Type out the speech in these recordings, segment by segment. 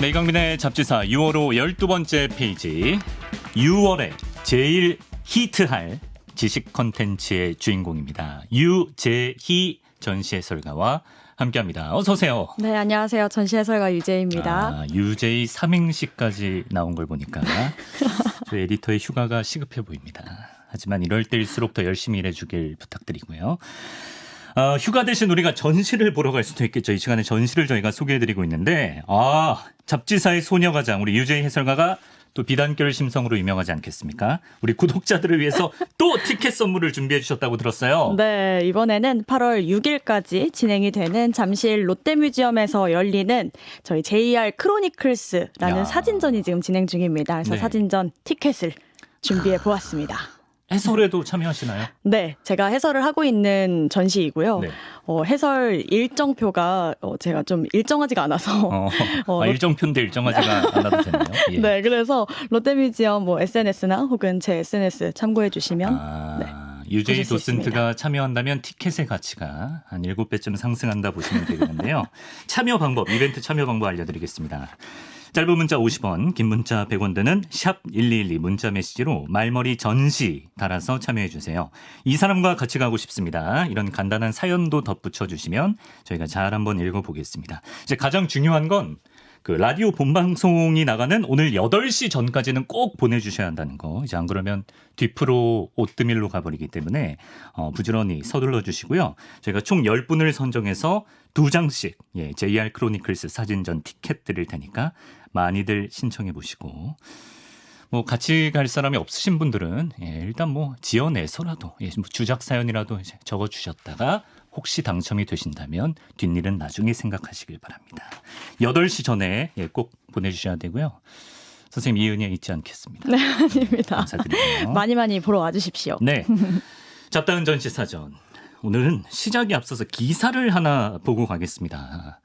네, 이강민의 잡지사 6월호 12번째 페이지. 6월에 제일 히트할 지식 컨텐츠의 주인공입니다. 유재희 전시 해설가와 함께합니다. 어서 오세요. 네, 안녕하세요. 전시 해설가 유재희입니다. 유재희 삼행시까지 나온 걸 보니까 저희 에디터의 휴가가 시급해 보입니다. 하지만 이럴 때일수록 더 열심히 일해주길 부탁드리고요. 휴가 대신 우리가 전시를 보러 갈 수도 있겠죠. 이 시간에 전시를 저희가 소개해드리고 있는데 잡지사의 소녀가장 우리 유재희 해설가가 또 비단결 심성으로 유명하지 않겠습니까? 우리 구독자들을 위해서 또 티켓 선물을 준비해 주셨다고 들었어요. 네, 이번에는 8월 6일까지 진행이 되는 잠실 롯데뮤지엄에서 열리는 저희 JR 크로니클스라는 사진전이 지금 진행 중입니다. 그래서 네. 사진전 티켓을 준비해 보았습니다. 해설에도 참여하시나요? 네, 제가 해설을 하고 있는 전시이고요. 네. 해설 일정표가 제가 좀 일정하지가 않아서 일정표인데 일정하지가 않아도 되나요? 예. 네, 그래서 롯데뮤지엄 SNS나 혹은 제 SNS 참고해 주시면 유재희 보실 수 도슨트가 있습니다. 참여한다면 티켓의 가치가 한 7배쯤 상승한다 보시면 되겠는데요. 참여 방법, 이벤트 참여 방법 알려드리겠습니다. 짧은 문자 50원, 긴 문자 100원 드는 샵 1212 문자 메시지로 말머리 전시 달아서 참여해 주세요. 이 사람과 같이 가고 싶습니다. 이런 간단한 사연도 덧붙여 주시면 저희가 잘 한번 읽어보겠습니다. 이제 가장 중요한 건 그 라디오 본방송이 나가는 오늘 8시 전까지는 꼭 보내주셔야 한다는 거. 이제 안 그러면 뒤프로 오뜨밀로 가버리기 때문에 부지런히 서둘러 주시고요. 저희가 총 10분을 선정해서 2장씩 JR 크로니클스 사진전 티켓 드릴 테니까 많이들 신청해 보시고 같이 갈 사람이 없으신 분들은 일단 지어내서라도 주작 사연이라도 이제 적어주셨다가 혹시 당첨이 되신다면 뒷일은 나중에 생각하시길 바랍니다. 8시 전에 꼭 보내주셔야 되고요. 선생님 이은혜 잊지 않겠습니다. 네, 아닙니다. 감사드리고요. 많이 보러 와주십시오. 네, 잡다은 전시 사전. 오늘은 시작에 앞서서 기사를 하나 보고 가겠습니다.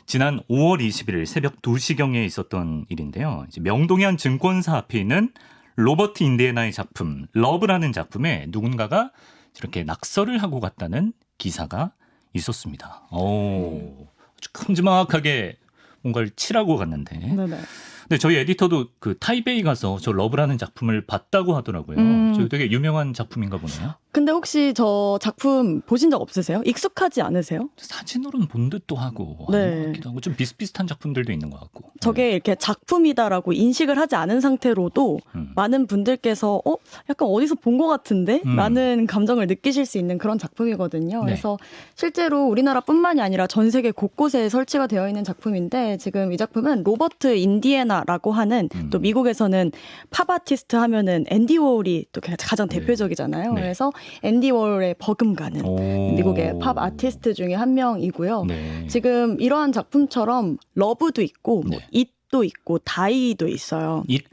지난 5월 21일 새벽 2시경에 있었던 일인데요. 이제 명동현 증권사 앞에 있는 로버트 인디애나의 작품 러브라는 작품에 누군가가 이렇게 낙서를 하고 갔다는 기사가 있었습니다. 아주 큼지막하게 뭔가를 칠하고 갔는데. 네네. 근데 저희 에디터도 그 타이베이 가서 저 러브라는 작품을 봤다고 하더라고요. 저 되게 유명한 작품인가 보네요. 근데 혹시 저 작품 보신 적 없으세요? 익숙하지 않으세요? 사진으로는 본 듯도 하고, 네. 아닌 것 같기도 하고 좀 비슷비슷한 작품들도 있는 것 같고. 저게 이렇게 작품이다라고 인식을 하지 않은 상태로도 많은 분들께서 약간 어디서 본 것 같은데? 라는 감정을 느끼실 수 있는 그런 작품이거든요. 네. 그래서 실제로 우리나라뿐만이 아니라 전 세계 곳곳에 설치가 되어 있는 작품인데 지금 이 작품은 로버트 인디애나라고 하는 또 미국에서는 팝 아티스트 하면은 앤디 워홀이 또 가장 대표적이잖아요. 네. 그래서 앤디 워홀에 버금가는 미국의 팝 아티스트 중에 한 명이고요. 네. 지금 이러한 작품처럼 러브도 있고 네. it도 있고 다이도 있어요. 잇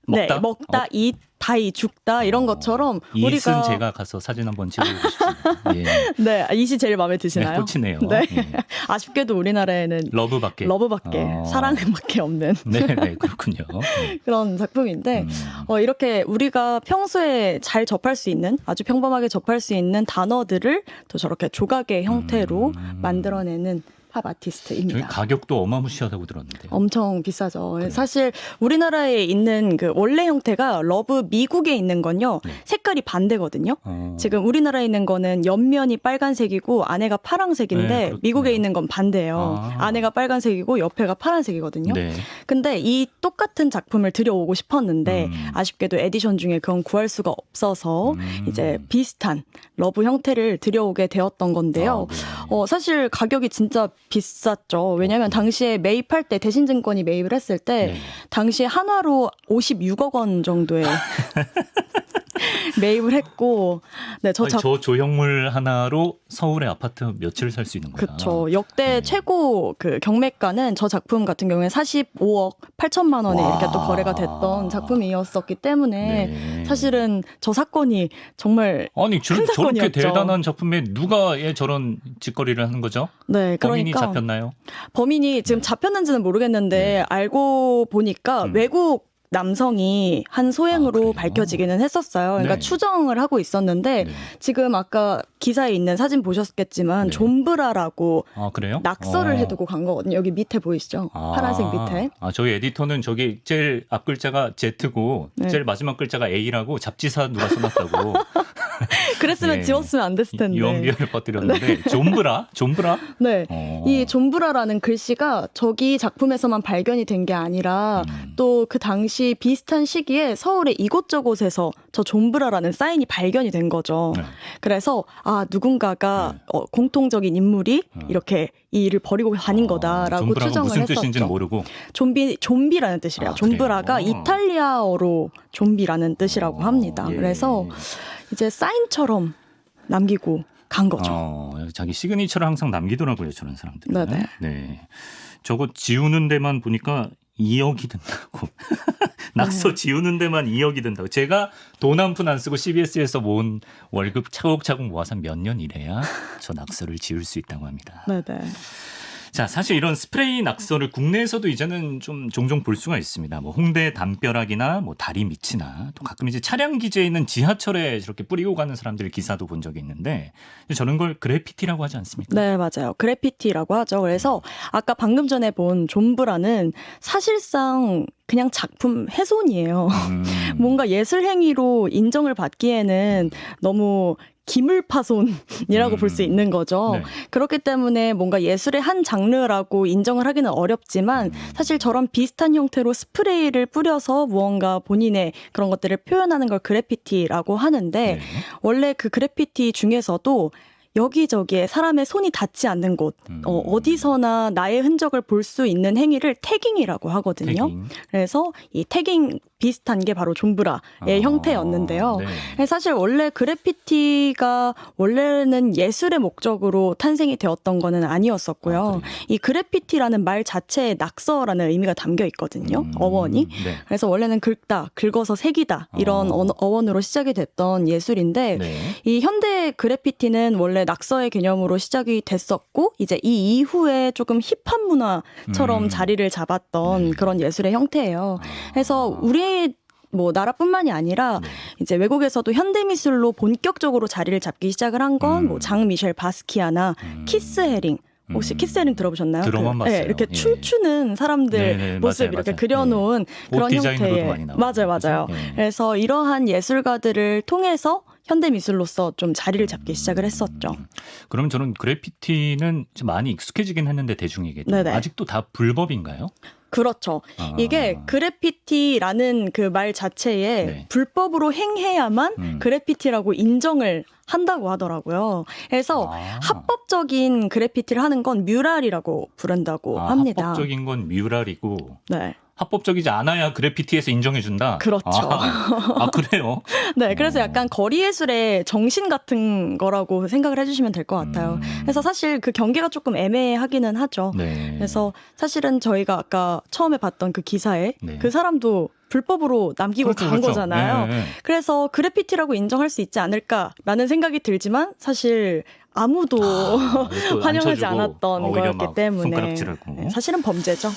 먹다? 네, 먹다, 잇, 다이, 죽다 이런 것처럼 잇은 우리가 제가 가서 사진 한번 찍어보고 싶습니다. 예. 네, it이 제일 마음에 드시나요? 네, 꽂히네요. 네. 예. 아쉽게도 우리나라에는 러브밖에. 사랑밖에 없는 네, 그렇군요. 네. 그런 작품인데 이렇게 우리가 평소에 잘 접할 수 있는 아주 평범하게 접할 수 있는 단어들을 또 저렇게 조각의 형태로 만들어내는 팝 아티스트입니다. 저희 가격도 어마무시하다고 들었는데요. 엄청 비싸죠. 그래요? 사실 우리나라에 있는 그 원래 형태가 러브 미국에 있는 건요. 색깔이 반대거든요. 지금 우리나라에 있는 거는 옆면이 빨간색이고 안에가 파란색인데 그렇군요. 미국에 있는 건 반대예요. 안에가 빨간색이고 옆에가 파란색이거든요. 네. 근데 이 똑같은 작품을 들여오고 싶었는데 아쉽게도 에디션 중에 그건 구할 수가 없어서 이제 비슷한 러브 형태를 들여오게 되었던 건데요. 사실 가격이 진짜 비쌌죠. 왜냐하면 당시에 매입할 때 대신증권이 매입을 했을 때 당시에 한화로 56억 원 정도에 매입을 했고, 네, 저 조형물 하나로 서울의 아파트 며칠 살 수 있는 거야. 그렇죠. 역대 최고 그 경매가는 저 작품 같은 경우에 45억 8천만 원에 이렇게 또 거래가 됐던 작품이었었기 때문에 사실은 저 사건이 정말 큰 사건이었죠. 저렇게 대단한 작품에 누가 저런 짓거리를 하는 거죠? 네, 범인이 그러니까 잡혔나요? 범인이 지금 잡혔는지는 모르겠는데 알고 보니까 외국 남성이 한 소행으로 그래요? 밝혀지기는 했었어요. 그러니까 네. 추정을 하고 있었는데 네. 지금 아까 기사에 있는 사진 보셨겠지만 네. 존브라라고 그래요? 낙서를 해두고 간 거거든요. 여기 밑에 보이시죠? 파란색 밑에. 저희 에디터는 저기 제일 앞 글자가 Z고 네. 제일 마지막 글자가 A라고 잡지사 누가 써놨다고 그랬으면 예. 지웠으면 안 됐을 텐데. 유언비어를 퍼뜨렸는데 존브라? 네. 어. 이 존브라라는 글씨가 저기 작품에서만 발견이 된 게 아니라 또 그 당시 비슷한 시기에 서울의 이곳저곳에서 저 존브라라는 사인이 발견이 된 거죠. 네. 그래서 누군가가 공통적인 인물이 이렇게 이 일을 벌이고 다닌 거다라고 존브라가 추정을 무슨 했었죠. 뜻인지는 모르고 좀비라는 뜻이래요. 존브라가 그래요? 이탈리아어로 좀비라는 뜻이라고 합니다. 예. 그래서 이제 사인처럼 남기고 간 거죠. 자기 시그니처를 항상 남기더라고요, 저런 사람들은. 네네. 네. 저거 지우는 데만 보니까 2억이 든다고. 낙서 지우는 데만 2억이 든다고. 제가 돈 한 푼 안 쓰고 CBS에서 모은 월급 차곡차곡 모아서 몇 년 일해야 저 낙서를 지울 수 있다고 합니다. 네네. 자, 사실 이런 스프레이 낙서를 국내에서도 이제는 좀 종종 볼 수가 있습니다. 뭐 홍대 담벼락이나 뭐 다리 밑이나 또 가끔 이제 차량 기재에 있는 지하철에 저렇게 뿌리고 가는 사람들 기사도 본 적이 있는데 저런 걸 그래피티라고 하지 않습니까? 네, 맞아요. 그래피티라고 하죠. 그래서 아까 방금 전에 본 존브라는 사실상 그냥 작품 훼손이에요. 뭔가 예술 행위로 인정을 받기에는 너무 기물파손이라고 볼 수 있는 거죠. 네. 그렇기 때문에 뭔가 예술의 한 장르라고 인정을 하기는 어렵지만 사실 저런 비슷한 형태로 스프레이를 뿌려서 무언가 본인의 그런 것들을 표현하는 걸 그래피티라고 하는데 네. 원래 그 그래피티 중에서도 여기저기에 사람의 손이 닿지 않는 곳, 어디서나 나의 흔적을 볼 수 있는 행위를 태깅이라고 하거든요. 태깅. 그래서 이 태깅 비슷한 게 바로 존브라의 형태였는데요. 네. 사실 원래 그래피티가 원래는 예술의 목적으로 탄생이 되었던 거는 아니었었고요. 이 그래피티라는 말 자체에 낙서라는 의미가 담겨 있거든요. 어원이. 네. 그래서 원래는 긁다, 긁어서 새기다 이런 어원으로 시작이 됐던 예술인데 네. 이 현대 그래피티는 원래 낙서의 개념으로 시작이 됐었고 이제 이 이후에 조금 힙합 문화처럼 자리를 잡았던 그런 예술의 형태예요. 그래서 우리 뭐 나라뿐만이 아니라 이제 외국에서도 현대 미술로 본격적으로 자리를 잡기 시작을 한 건 뭐 장 미셸 바스키아나 키스 헤링 혹시 키스 헤링 들어보셨나요? 들어만 봤어요. 네, 이렇게 예. 춤추는 사람들 네네, 모습 맞아요, 이렇게 맞아요. 그려놓은 옷 그런 디자인으로도 형태의 많이 나오고. 맞아요. 그죠? 예. 그래서 이러한 예술가들을 통해서 현대 미술로서 좀 자리를 잡기 시작을 했었죠. 그럼 저는 그래피티는 좀 많이 익숙해지긴 했는데 대중에게 네네. 아직도 다 불법인가요? 그렇죠. 이게 그래피티라는 그 말 자체에 네. 불법으로 행해야만 그래피티라고 인정을 한다고 하더라고요. 그래서 합법적인 그래피티를 하는 건 뮤랄이라고 부른다고 합니다. 합법적인 건 뮤랄이고 네. 합법적이지 않아야 그래피티에서 인정해준다? 그렇죠. 그래요? 네, 그래서 약간 거리 예술의 정신 같은 거라고 생각을 해주시면 될 것 같아요. 그래서 사실 그 경계가 조금 애매하기는 하죠. 네. 그래서 사실은 저희가 아까 처음에 봤던 그 기사에 네. 그 사람도 불법으로 남기고 간 거잖아요. 네. 그래서 그래피티라고 인정할 수 있지 않을까라는 생각이 들지만 사실 아무도 또 환영하지 안 쳐주고 않았던 오히려 거였기 막 때문에 손가락질하고. 네, 사실은 범죄죠.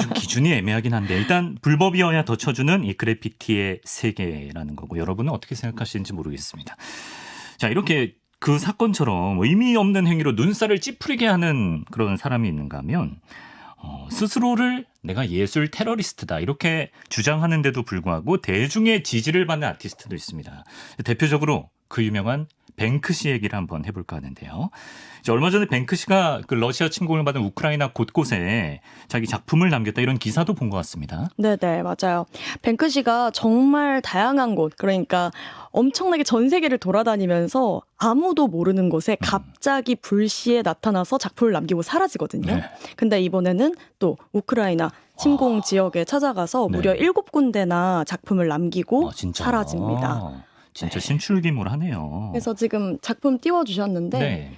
좀 기준이 애매하긴 한데 일단 불법이어야 더 쳐주는 이 그래피티의 세계라는 거고 여러분은 어떻게 생각하시는지 모르겠습니다. 자, 이렇게 그 사건처럼 의미 없는 행위로 눈살을 찌푸리게 하는 그런 사람이 있는가 하면 스스로를 내가 예술 테러리스트다 이렇게 주장하는데도 불구하고 대중의 지지를 받는 아티스트도 있습니다. 대표적으로 그 유명한 뱅크시 얘기를 한번 해볼까 하는데요. 얼마 전에 뱅크시가 그 러시아 침공을 받은 우크라이나 곳곳에 자기 작품을 남겼다 이런 기사도 본 것 같습니다. 네네, 맞아요. 뱅크시가 정말 다양한 곳, 그러니까 엄청나게 전 세계를 돌아다니면서 아무도 모르는 곳에 갑자기 불시에 나타나서 작품을 남기고 사라지거든요. 네. 근데 이번에는 또 우크라이나 침공 지역에 찾아가서 무려 네. 7군데나 작품을 남기고 진짜? 사라집니다. 진짜 네. 신출귀몰하네요. 그래서 지금 작품 띄워주셨는데 네.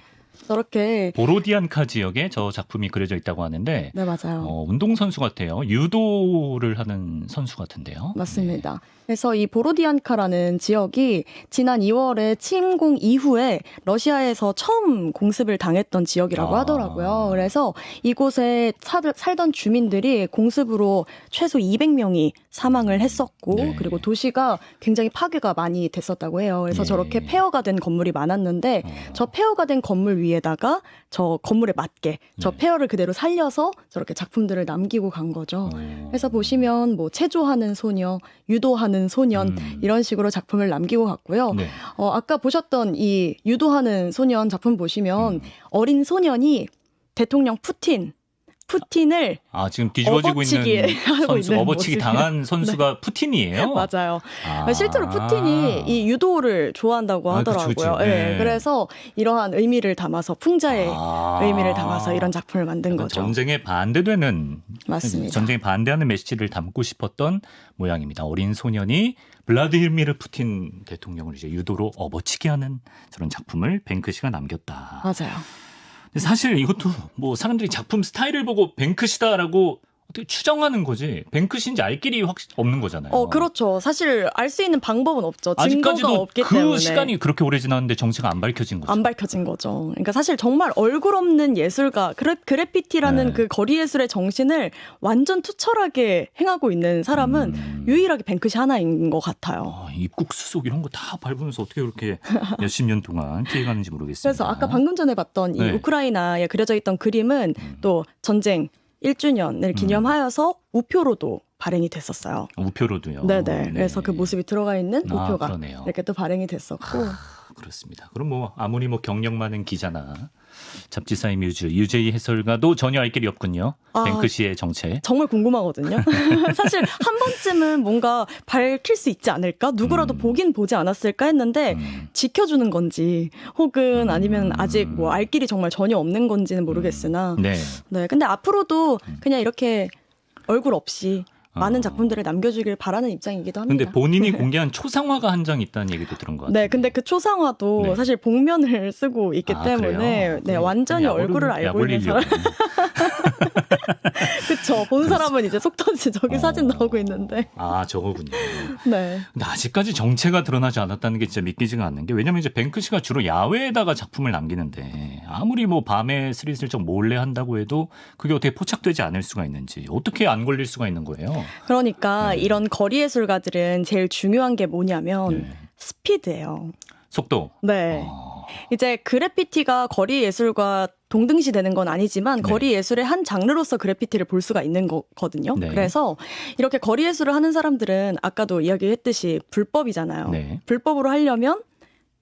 저렇게 보로디안카 지역에 저 작품이 그려져 있다고 하는데 네, 맞아요. 운동선수 같아요. 유도를 하는 선수 같은데요. 맞습니다. 그래서 이 보로디안카라는 지역이 지난 2월에 침공 이후에 러시아에서 처음 공습을 당했던 지역이라고 하더라고요. 그래서 이곳에 살던 주민들이 공습으로 최소 200명이 사망을 했었고 네. 그리고 도시가 굉장히 파괴가 많이 됐었다고 해요. 그래서 네. 저렇게 폐허가 된 건물이 많았는데 저 폐허가 된 건물 위에다가 저 건물에 맞게 저 네. 폐허를 그대로 살려서 저렇게 작품들을 남기고 간 거죠. 그래서 보시면 뭐 체조하는 소녀, 유도하는 소년 이런 식으로 작품을 남기고 갔고요. 네. 아까 보셨던 이 유도하는 소년 작품 보시면 어린 소년이 대통령 푸틴을 지금 뒤집어지고 업어치기 있는 하고 선수, 있는 업어치기 모습이에요. 당한 선수가 푸틴이에요? 맞아요. 실제로 푸틴이 이 유도를 좋아한다고 하더라고요. 그쵸. 네. 네. 그래서 이러한 의미를 담아서 풍자의 의미를 담아서 이런 작품을 만든 거죠. 전쟁에 반대되는 맞습니다. 전쟁에 반대하는 메시지를 담고 싶었던 모양입니다. 어린 소년이 블라디미르 푸틴 대통령을 이제 유도로 업어치게 하는 저런 작품을 뱅크시가 남겼다. 맞아요. 근데 사실 이것도 뭐 사람들이 작품 스타일을 보고 뱅크시다라고 어떻게 추정하는 거지 뱅크시인지 알 길이 확실히 없는 거잖아요. 그렇죠. 사실 알 수 있는 방법은 없죠. 증거가 아직까지도 없기 그 때문에. 시간이 그렇게 오래 지났는데 정체가 안 밝혀진 거죠. 안 밝혀진 거죠. 그러니까 사실 정말 얼굴 없는 예술가, 그래피티라는 네. 그 거리 예술의 정신을 완전 투철하게 행하고 있는 사람은 유일하게 뱅크시 하나인 것 같아요. 입국 수속 이런 거 다 밟으면서 어떻게 그렇게 몇십 년 동안 피해가는지 모르겠습니다. 그래서 아까 방금 전에 봤던 이 네. 우크라이나에 그려져 있던 그림은 또 전쟁 1주년을 기념하여서 우표로도 발행이 됐었어요. 우표로도요. 네네. 네. 그래서 그 모습이 들어가 있는 우표가 그러네요. 이렇게 또 발행이 됐었고. 그렇습니다. 그럼 뭐 아무리 뭐 경력 많은 기자나 잡지사의 뮤즈 유재희 해설가도 전혀 알 길이 없군요. 뱅크시의 정체. 정말 궁금하거든요. 사실 한 번쯤은 뭔가 밝힐 수 있지 않을까? 누구라도 보긴 보지 않았을까 했는데 지켜주는 건지 혹은 아니면 아직 뭐 알 길이 정말 전혀 없는 건지는 모르겠으나 네. 네. 근데 앞으로도 그냥 이렇게 얼굴 없이 많은 작품들을 남겨주길 바라는 입장이기도 합니다. 근데 본인이 공개한 초상화가 한 장 있다는 얘기도 들은 것 같아요. 네, 근데 그 초상화도 네. 사실 복면을 쓰고 있기 그래요? 때문에 네, 완전히 얼굴을 알고 있는 사람. 그쵸. 본 사람은 이제 속 터지 저기 사진 나오고 있는데. 저거군요. 네. 근데 아직까지 정체가 드러나지 않았다는 게 진짜 믿기지가 않는 게 왜냐면 이제 뱅크시가 주로 야외에다가 작품을 남기는데 아무리 뭐 밤에 스리슬쩍 몰래 한다고 해도 그게 어떻게 포착되지 않을 수가 있는지 어떻게 안 걸릴 수가 있는 거예요? 그러니까 이런 거리 예술가들은 제일 중요한 게 뭐냐면 스피드예요. 속도. 네. 이제 그래피티가 거리 예술과 동등시 되는 건 아니지만 거리 예술의 한 장르로서 그래피티를 볼 수가 있는 거거든요. 네. 그래서 이렇게 거리 예술을 하는 사람들은 아까도 이야기했듯이 불법이잖아요. 네. 불법으로 하려면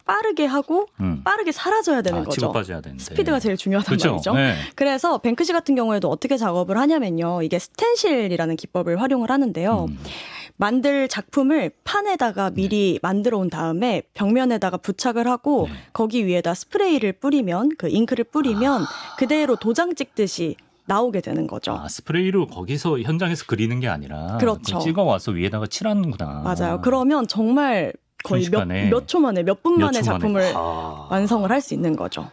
빠르게 하고 빠르게 사라져야 되는 거죠. 치고 빠져야 되는데. 스피드가 제일 중요하단 그렇죠? 말이죠. 네. 그래서 뱅크시 같은 경우에도 어떻게 작업을 하냐면요. 이게 스텐실이라는 기법을 활용을 하는데요. 만들 작품을 판에다가 미리 만들어 온 다음에 벽면에다가 부착을 하고 거기 위에다 스프레이를 뿌리면 그 잉크를 뿌리면 그대로 도장 찍듯이 나오게 되는 거죠. 스프레이로 거기서 현장에서 그리는 게 아니라 그렇죠. 찍어와서 위에다가 칠하는구나. 맞아요. 그러면 정말 거의 몇 초 만에 몇 분 만에 작품을 완성을 할 수 있는 거죠.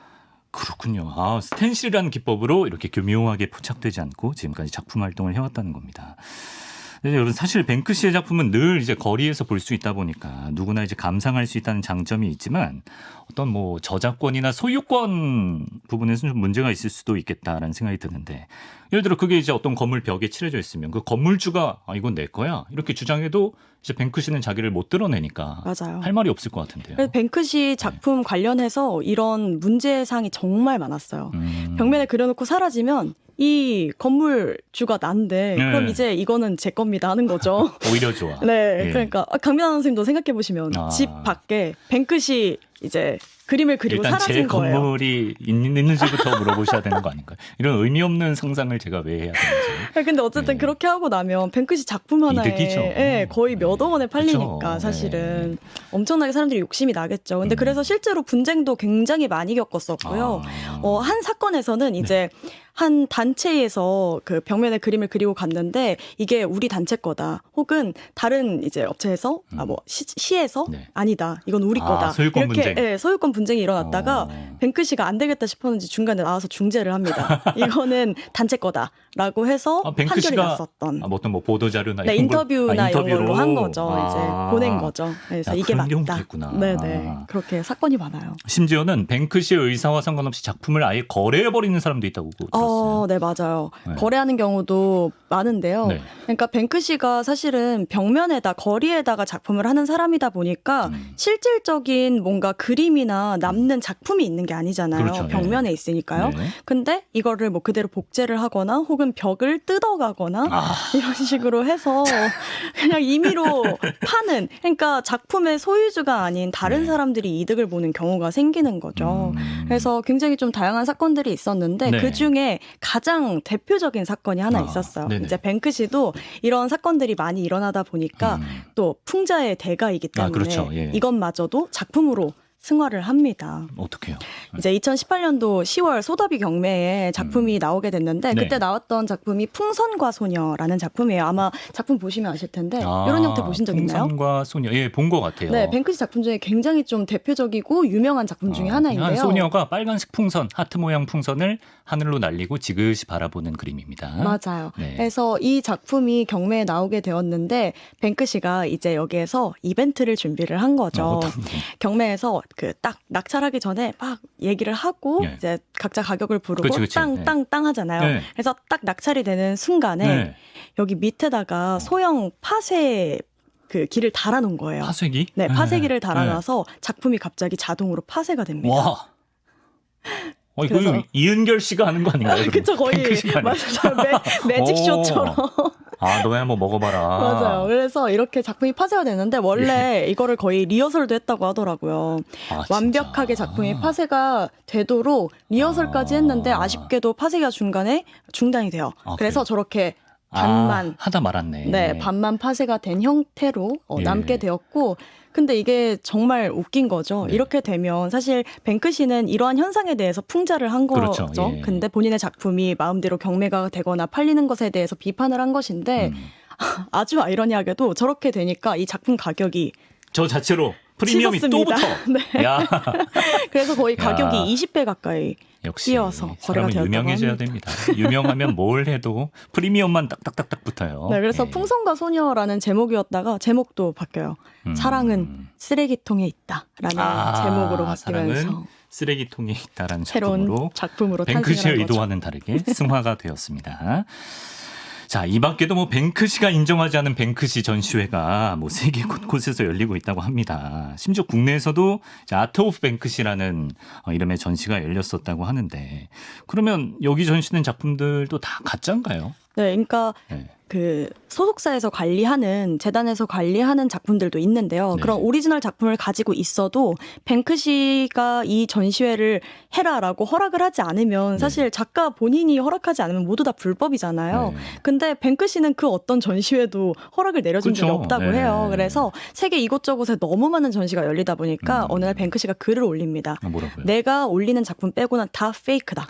그렇군요. 스텐실이라는 기법으로 이렇게 교묘하게 포착되지 않고 지금까지 작품 활동을 해왔다는 겁니다. 근데 여러분 사실 뱅크시의 작품은 늘 이제 거리에서 볼 수 있다 보니까 누구나 이제 감상할 수 있다는 장점이 있지만 어떤 뭐 저작권이나 소유권 부분에서는 좀 문제가 있을 수도 있겠다라는 생각이 드는데 예를 들어 그게 이제 어떤 건물 벽에 칠해져 있으면 그 건물주가 이건 내 거야 이렇게 주장해도 이제 뱅크시는 자기를 못 드러내니까 맞아요. 할 말이 없을 것 같은데요. 그래서 뱅크시 작품 관련해서 이런 문제사항이 정말 많았어요. 벽면에 그려놓고 사라지면 이 건물주가 난데 그럼 이제 이거는 제 겁니다 하는 거죠. 오히려 좋아. 네, 그러니까 강민아 선생님도 생각해 보시면 집 밖에 뱅크시 이제 그림을 그리고 일단 사라진 제 거예요. 건물이 있는지부터 물어보셔야 되는 거 아닌가요? 이런 의미 없는 상상을 제가 왜 해야 되는지. 근데 어쨌든 그렇게 하고 나면 뱅크시 작품 하나에 이득이죠. 거의 몇 억 원에 팔리니까 그쵸. 사실은 엄청나게 사람들이 욕심이 나겠죠. 근데 그래서 실제로 분쟁도 굉장히 많이 겪었었고요. 한 사건에서는 이제 한 단체에서 그 벽면에 그림을 그리고 갔는데 이게 우리 단체 거다. 혹은 다른 이제 업체에서 뭐 시에서 아니다. 이건 우리 거다. 소유권 이렇게 분쟁. 소유권 분쟁이 일어났다가 뱅크시가 안 되겠다 싶었는지 중간에 나와서 중재를 합니다. 이거는 단체 거다라고 해서 판결이 났었던. 어떤 뭐 보도자료나 인터뷰나 이런 걸로 한 거죠. 이제 보낸 거죠. 그래서 이게 그런 맞다. 경우도 있구나. 네네. 그렇게 사건이 많아요. 심지어는 뱅크시의 의사와 상관없이 작품을 아예 거래해버리는 사람도 있다고 들었어요. 네, 맞아요. 네. 거래하는 경우도 많은데요. 네. 그러니까 뱅크시가 사실은 벽면에다 거리에다가 작품을 하는 사람이다 보니까 실질적인 뭔가 그림이나 남는 작품이 있는 게 아니잖아요. 그렇죠. 벽면에 있으니까요. 네. 근데 이거를 뭐 그대로 복제를 하거나 혹은 벽을 뜯어가거나 이런 식으로 해서 그냥 임의로 파는, 그러니까 작품의 소유주가 아닌 다른 사람들이 이득을 보는 경우가 생기는 거죠. 그래서 굉장히 좀 다양한 사건들이 있었는데 네. 그중에 가장 대표적인 사건이 하나 있었어요. 네네. 이제 뱅크시도 이런 사건들이 많이 일어나다 보니까 또 풍자의 대가이기 때문에 그렇죠. 예. 이것마저도 작품으로 승화를 합니다. 어떻게요? 이제 2018년도 10월 소더비 경매에 작품이 나오게 됐는데 그때 나왔던 작품이 풍선과 소녀라는 작품이에요. 아마 작품 보시면 아실 텐데 이런 형태 보신 적 있나요? 풍선과 소녀, 예, 본 것 같아요. 네, 뱅크시 작품 중에 굉장히 좀 대표적이고 유명한 작품 중에 하나인데요. 한 소녀가 빨간색 풍선, 하트 모양 풍선을 하늘로 날리고 지그시 바라보는 그림입니다. 맞아요. 네. 그래서 이 작품이 경매에 나오게 되었는데 뱅크시가 이제 여기에서 이벤트를 준비를 한 거죠. 경매에서 그 딱 낙찰하기 전에 막 얘기를 하고 이제 각자 가격을 부르고 땅 하잖아요. 네. 그래서 딱 낙찰이 되는 순간에 여기 밑에다가 소형 파쇄 그 길을 달아놓은 거예요. 파쇄기? 네, 파쇄기를 달아놔서 작품이 갑자기 자동으로 파쇄가 됩니다. 와. 이거 이은결 씨가 하는 거 아닌가요? 그쵸, 거의 맞아요. 매직쇼처럼. 너네 한번 먹어봐라. 맞아요. 그래서 이렇게 작품이 파쇄가 되는데 원래 이거를 거의 리허설도 했다고 하더라고요. 완벽하게 작품이 파쇄가 되도록 리허설까지 했는데 아쉽게도 파쇄가 중간에 중단이 돼요. 그래서 저렇게 반만 하다 말았네. 네, 반만 파쇄가 된 형태로 남게 되었고, 근데 이게 정말 웃긴 거죠. 이렇게 되면 사실 뱅크시는 이러한 현상에 대해서 풍자를 한 거죠. 그렇죠. 예. 근데 본인의 작품이 마음대로 경매가 되거나 팔리는 것에 대해서 비판을 한 것인데 아주 아이러니하게도 저렇게 되니까 이 작품 가격이 저 자체로 프리미엄이 또 붙어. 네. 야. 그래서 거의 가격이 20배 가까이 역시 뛰어서 거래가 되었다고 유명해져야 합니다. 됩니다. 유명하면 뭘 해도 프리미엄만 딱딱딱딱 붙어요. 네, 그래서 풍선과 소녀라는 제목이었다가 제목도 바뀌어요. 사랑은 쓰레기통에 있다라는 제목으로 바뀌면서 사랑은 쓰레기통에 있다라는 새로운 작품으로 뱅크시의 탄생한 거죠. 의도와는 다르게 승화가 되었습니다. 자, 이 밖에도 뭐 뱅크시가 인정하지 않은 뱅크시 전시회가 뭐 세계 곳곳에서 열리고 있다고 합니다. 심지어 국내에서도 아트 오브 뱅크시라는 이름의 전시가 열렸었다고 하는데, 그러면 여기 전시된 작품들도 다 가짜인가요? 네, 그러니까 그 소속사에서 관리하는, 재단에서 관리하는 작품들도 있는데요. 그런 오리지널 작품을 가지고 있어도 뱅크시가 이 전시회를 해라라고 허락을 하지 않으면 사실 작가 본인이 허락하지 않으면 모두 다 불법이잖아요. 근데 뱅크시는 그 어떤 전시회도 허락을 내려준 적이 없다고 해요. 그래서 세계 이곳저곳에 너무 많은 전시가 열리다 보니까 어느 날 뱅크시가 글을 올립니다. 뭐라고요? 내가 올리는 작품 빼고는 다 페이크다.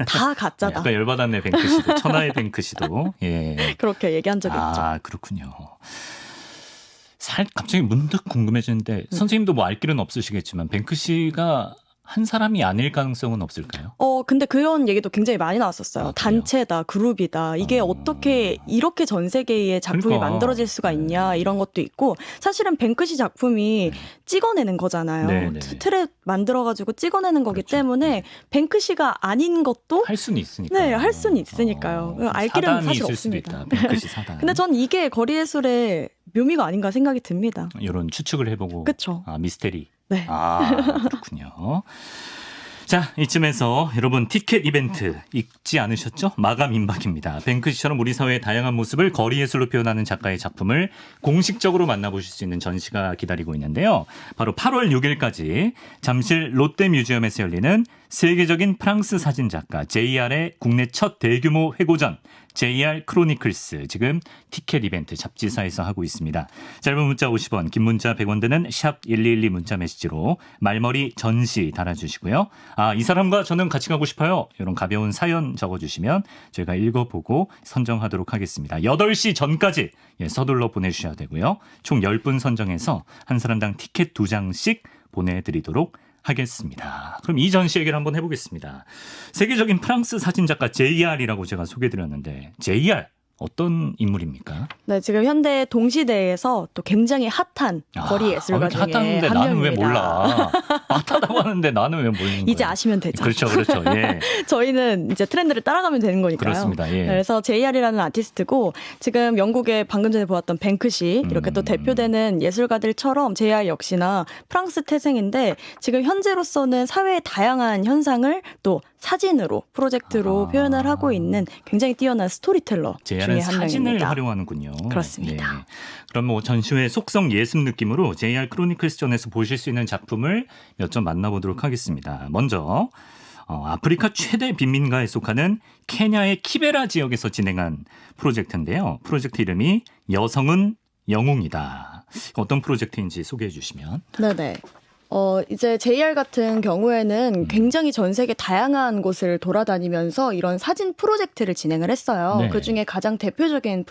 다 가짜다. 약간 열받았네, 뱅크시도. 천하의 뱅크시도. 예. 그렇게 얘기한 적이 있죠. 그렇군요. 갑자기 문득 궁금해지는데 선생님도 뭐 알 길은 없으시겠지만 뱅크시가 한 사람이 아닐 가능성은 없을까요? 근데 그런 얘기도 굉장히 많이 나왔었어요. 단체다, 그룹이다. 이게 어떻게 이렇게 전 세계에 작품이 만들어질 수가 있냐, 이런 것도 있고, 사실은 뱅크시 작품이 찍어내는 거잖아요. 틀에 만들어가지고 찍어내는 거기 때문에 뱅크시가 아닌 것도 할 수는 있으니까. 네, 할 수는 있으니까요. 알 길은 사실 없습니다. 뱅크시 사단. 근데 전 이게 거리예술의 묘미가 아닌가 생각이 듭니다. 이런 추측을 해보고. 그렇죠. 미스테리. 네. 그렇군요. 자, 이쯤에서 여러분 티켓 이벤트 잊지 않으셨죠? 마감 임박입니다. 뱅크시처럼 우리 사회의 다양한 모습을 거리예술로 표현하는 작가의 작품을 공식적으로 만나보실 수 있는 전시가 기다리고 있는데요. 바로 8월 6일까지 잠실 롯데뮤지엄에서 열리는 세계적인 프랑스 사진작가 JR의 국내 첫 대규모 회고전 JR 크로니클스, 지금 티켓 이벤트 잡지사에서 하고 있습니다. 짧은 문자 50원, 긴 문자 100원 드는 샵1212 문자 메시지로 말머리 전시 달아주시고요. 이 사람과 저는 같이 가고 싶어요. 이런 가벼운 사연 적어주시면 저희가 읽어보고 선정하도록 하겠습니다. 8시 전까지 서둘러 보내주셔야 되고요. 총 10분 선정해서 한 사람당 티켓 2장씩 보내드리도록 하겠습니다. 그럼 이 전시 얘기를 한번 해보겠습니다. 세계적인 프랑스 사진작가 JR이라고 제가 소개해드렸는데 JR 어떤 인물입니까? 네, 지금 현대 동시대에서 또 굉장히 핫한 거리 예술가 중에 핫한데 한 나는 왜 명입니다. 몰라? 핫하다고 하는데 나는 왜 모르는 거예요? 이제 아시면 되죠. 그렇죠. 예. 저희는 이제 트렌드를 따라가면 되는 거니까요. 그렇습니다. 예. 그래서 JR이라는 아티스트고 지금 영국의 방금 전에 보았던 뱅크시 이렇게 또 대표되는 예술가들처럼 JR 역시나 프랑스 태생인데 지금 현재로서는 사회의 다양한 현상을 또 사진으로 프로젝트로 표현을 하고 있는 굉장히 뛰어난 스토리텔러 중에 JR은 한 사진을 명입니다. 활용하는군요. 그렇습니다. 예. 그럼 뭐 전시회 속성 예습 느낌으로 JR 크로니클스전에서 보실 수 있는 작품을 몇 점 만나보도록 하겠습니다. 먼저 아프리카 최대 빈민가에 속하는 케냐의 키베라 지역에서 진행한 프로젝트인데요. 프로젝트 이름이 여성은 영웅이다. 어떤 프로젝트인지 소개해 주시면. 네네. 이제 JR 같은 경우에는 굉장히 전 세계 다양한 곳을 돌아다니면서 이런 사진 프로젝트를 진행을 했어요. 네. 그중에 가장 대표적인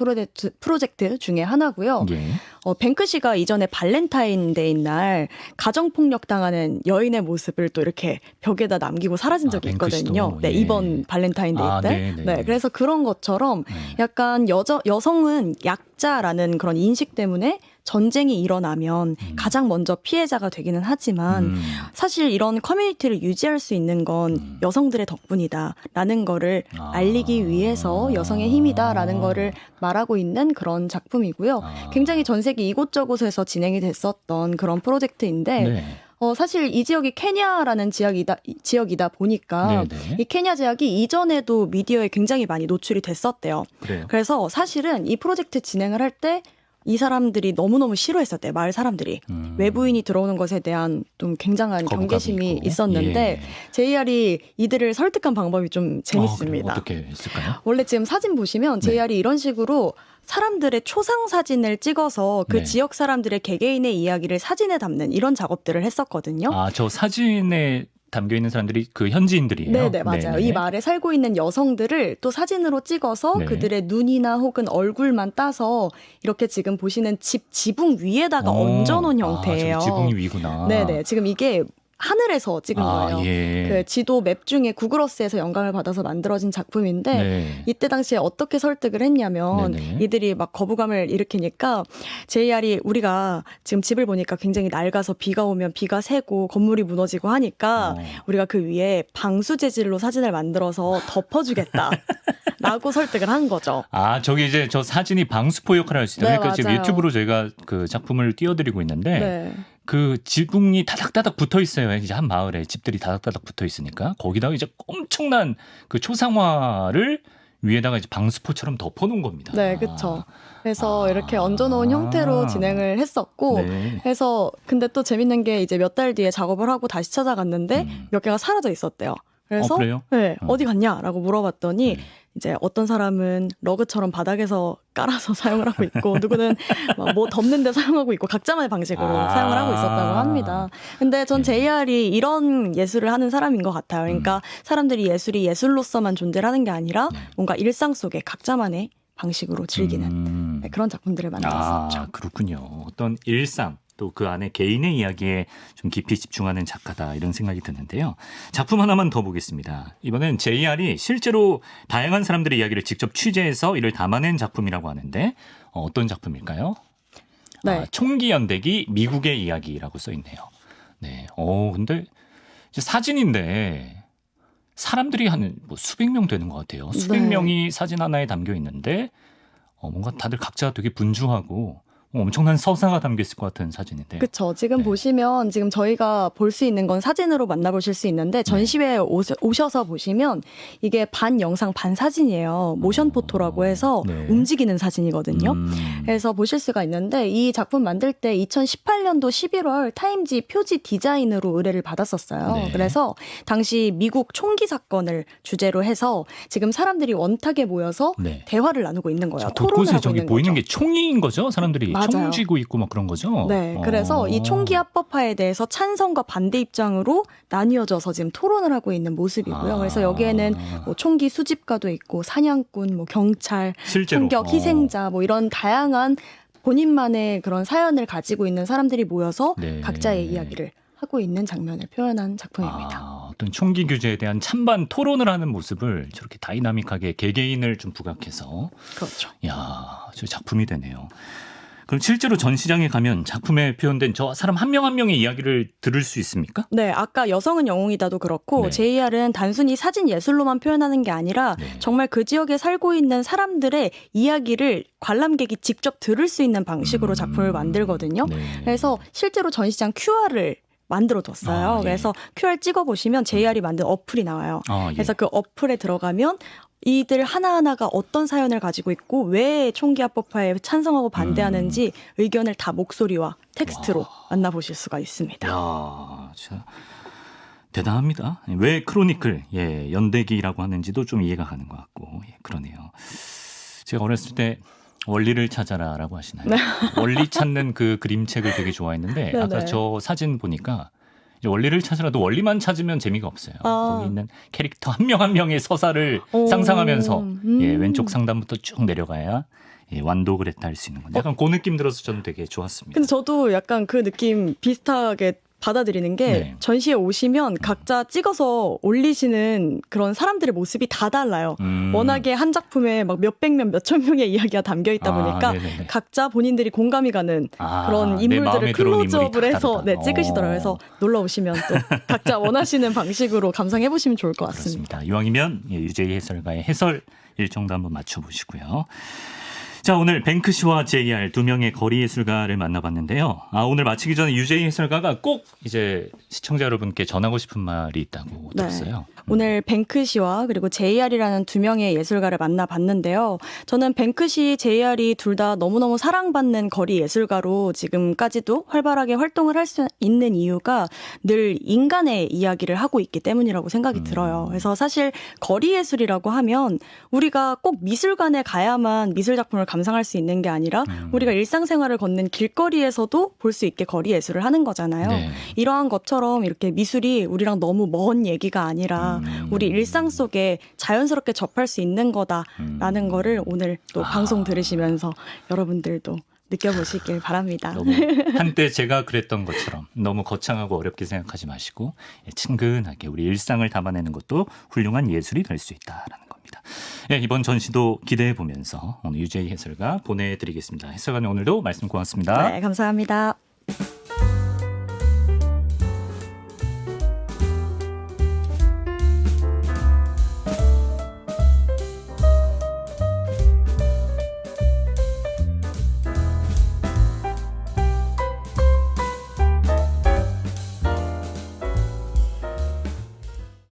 프로젝트 중에 하나고요. 예. 뱅크시가 이전에 발렌타인데이 날 가정폭력 당하는 여인의 모습을 또 이렇게 벽에다 남기고 사라진 적이 뱅크시도, 있거든요. 네, 예. 이번 발렌타인데이 때. 네네. 네, 그래서 그런 것처럼 약간 여성은 약자라는 그런 인식 때문에 전쟁이 일어나면 가장 먼저 피해자가 되기는 하지만 사실 이런 커뮤니티를 유지할 수 있는 건 여성들의 덕분이다라는 거를 알리기 위해서 여성의 힘이다라는 거를 말하고 있는 그런 작품이고요. 굉장히 전 세계 이곳저곳에서 진행이 됐었던 그런 프로젝트인데 네. 사실 이 지역이 케냐라는 지역이다 보니까 네네. 이 케냐 지역이 이전에도 미디어에 굉장히 많이 노출이 됐었대요. 그래요. 그래서 사실은 이 프로젝트 진행을 할 때 이 사람들이 너무너무 싫어했었대요. 마을 사람들이. 외부인이 들어오는 것에 대한 좀 굉장한 거부감이 경계심이 있고. 있었는데 예. JR이 이들을 설득한 방법이 좀 재밌습니다. 그래요? 어떻게 했을까요? 원래 지금 사진 보시면 JR이 이런 식으로 사람들의 초상 사진을 찍어서 그 네. 지역 사람들의 개개인의 이야기를 사진에 담는 이런 작업들을 했었거든요. 저 사진에 담겨 있는 사람들이 그 현지인들이에요. 네네, 맞아요. 네네. 이 마을에 살고 있는 여성들을 또 사진으로 찍어서 네. 그들의 눈이나 혹은 얼굴만 따서 이렇게 지금 보시는 지붕 위에다가 얹어놓은 형태예요. 저기 지붕이 위구나. 네네. 지금 이게 하늘에서 찍은 거예요. 예. 그 지도 맵 중에 구글어스에서 영감을 받아서 만들어진 작품인데 네. 이때 당시에 어떻게 설득을 했냐면 네네. 이들이 막 거부감을 일으키니까 JR이 우리가 지금 집을 보니까 굉장히 낡아서 비가 오면 비가 새고 건물이 무너지고 하니까 우리가 그 위에 방수 재질로 사진을 만들어서 덮어주겠다. 라고 설득을 한 거죠. 저기 이제 저 사진이 방수포 역할을 할 수 있다. 네, 그러니까 지금 맞아요. 유튜브로 저희가 그 작품을 띄워드리고 있는데 네. 그 지붕이 다닥다닥 붙어 있어요. 이제 한 마을에 집들이 다닥다닥 붙어 있으니까 거기다가 이제 엄청난 그 초상화를 위에다가 이제 방수포처럼 덮어놓은 겁니다. 네, 그렇죠. 그래서 이렇게 얹어놓은 형태로 진행을 했었고, 네. 해서 근데 또 재밌는 게 이제 몇 달 뒤에 작업을 하고 다시 찾아갔는데 몇 개가 사라져 있었대요. 그래서 그래요? 네, 어디 갔냐라고 물어봤더니 이제 어떤 사람은 러그처럼 바닥에서 깔아서 사용을 하고 있고 누구는 막 뭐 덮는 데 사용하고 있고 각자만의 방식으로 사용을 하고 있었다고 합니다. 근데 전 JR이 이런 예술을 하는 사람인 것 같아요. 그러니까 사람들이 예술이 예술로서만 존재를 하는 게 아니라 뭔가 일상 속에 각자만의 방식으로 즐기는 네, 그런 작품들을 만들었었죠. 그렇군요. 어떤 일상 또 그 안에 개인의 이야기에 좀 깊이 집중하는 작가다 이런 생각이 드는데요. 작품 하나만 더 보겠습니다. 이번엔 JR이 실제로 다양한 사람들의 이야기를 직접 취재해서 이를 담아낸 작품이라고 하는데 어떤 작품일까요? 네. 총기 연대기 미국의 이야기라고 써 있네요. 네. 근데 이제 사진인데 사람들이 한 뭐 수백 명 되는 것 같아요. 수백 네. 명이 사진 하나에 담겨 있는데 뭔가 다들 각자 되게 분주하고 엄청난 서사가 담겨 있을 것 같은 사진인데. 그렇죠. 지금 보시면 지금 저희가 볼 수 있는 건 사진으로 만나보실 수 있는데 전시회에 오셔서 보시면 이게 반 영상 반 사진이에요. 모션 포토라고 해서 움직이는 사진이거든요. 그래서 보실 수가 있는데 이 작품 만들 때 2018년도 11월 타임지 표지 디자인으로 의뢰를 받았었어요. 네. 그래서 당시 미국 총기 사건을 주제로 해서 지금 사람들이 원탁에 모여서 대화를 나누고 있는 거예요. 토론을 곳곳에 하고 저기 있는 보이는 거죠. 게 총인 거죠? 사람들이 맞아요. 총 쥐고 있고 막 그런 거죠? 네, 그래서 이 총기 합법화에 대해서 찬성과 반대 입장으로 나뉘어져서 지금 토론을 하고 있는 모습이고요. 그래서 여기에는 뭐 총기 수집가도 있고 사냥꾼, 뭐 경찰, 실제로. 총격 희생자 뭐 이런 다양한 본인만의 그런 사연을 가지고 있는 사람들이 모여서 각자의 이야기를 하고 있는 장면을 표현한 작품입니다. 어떤 총기 규제에 대한 찬반 토론을 하는 모습을 저렇게 다이나믹하게 개개인을 좀 부각해서 그렇죠. 야, 저 작품이 되네요. 그럼 실제로 전시장에 가면 작품에 표현된 저 사람 한 명 한 명의 이야기를 들을 수 있습니까? 네, 아까 여성은 영웅이다도 그렇고 네. JR은 단순히 사진 예술로만 표현하는 게 아니라 네. 정말 그 지역에 살고 있는 사람들의 이야기를 관람객이 직접 들을 수 있는 방식으로 작품을 만들거든요. 네. 그래서 실제로 전시장 QR을 만들어뒀어요. 예. 그래서 QR 찍어보시면 JR이 만든 어플이 나와요. 예. 그래서 그 어플에 들어가면 이들 하나하나가 어떤 사연을 가지고 있고 왜 총기합법화에 찬성하고 반대하는지 의견을 다 목소리와 텍스트로 만나보실 수가 있습니다. 야, 진짜 대단합니다. 왜 크로니클, 연대기라고 하는지도 좀 이해가 가는 것 같고, 그러네요. 제가 어렸을 때 원리를 찾아라라고 하시나요? 네. 원리 찾는 그 그림책을 되게 좋아했는데 네네. 아까 저 사진 보니까 이제 원리를 찾으라도 원리만 찾으면 재미가 없어요. 거기 있는 캐릭터 한 명 한 명의 서사를 상상하면서 왼쪽 상단부터 쭉 내려가야 완독을 했다 할 수 있는 건데 약간 그 느낌 들어서 저는 되게 좋았습니다. 근데 저도 약간 그 느낌 비슷하게 받아들이는 게 네. 전시에 오시면 각자 찍어서 올리시는 그런 사람들의 모습이 다 달라요. 워낙에 한 작품에 막 몇백 명, 몇천 명의 이야기가 담겨 있다 보니까 네네네. 각자 본인들이 공감이 가는 그런 내 인물들을 마음에 들어온 인물이 클로즈업을 다 해서 다르다. 찍으시더라고요. 그래서 놀러 오시면 또 각자 원하시는 방식으로 감상해 보시면 좋을 것 같습니다. 그렇습니다. 이왕이면 유재희 해설가의 해설 일정도 한번 맞춰보시고요. 자, 오늘 뱅크시와 JR 두 명의 거리 예술가를 만나봤는데요. 오늘 마치기 전에 유재희 해설가가 꼭 이제 시청자 여러분께 전하고 싶은 말이 있다고 들었어요. 오늘 뱅크시와 그리고 JR이라는 두 명의 예술가를 만나봤는데요. 저는 뱅크시, JR이 둘 다 너무너무 사랑받는 거리 예술가로 지금까지도 활발하게 활동을 할 수 있는 이유가 늘 인간의 이야기를 하고 있기 때문이라고 생각이 들어요. 그래서 사실 거리 예술이라고 하면 우리가 꼭 미술관에 가야만 미술 작품을 감상할 수 있는 게 아니라 우리가 일상생활을 걷는 길거리에서도 볼 수 있게 거리 예술을 하는 거잖아요. 네. 이러한 것처럼 이렇게 미술이 우리랑 너무 먼 얘기가 아니라 우리 일상 속에 자연스럽게 접할 수 있는 거다라는 거를 오늘 또 방송 들으시면서 여러분들도 느껴보시길 바랍니다. 너무 한때 제가 그랬던 것처럼 너무 거창하고 어렵게 생각하지 마시고 친근하게 우리 일상을 담아내는 것도 훌륭한 예술이 될 수 있다라는 겁니다. 이번 전시도 기대해 보면서 오늘 유재희 해설가 보내드리겠습니다. 해설가님 오늘도 말씀 고맙습니다. 네, 감사합니다.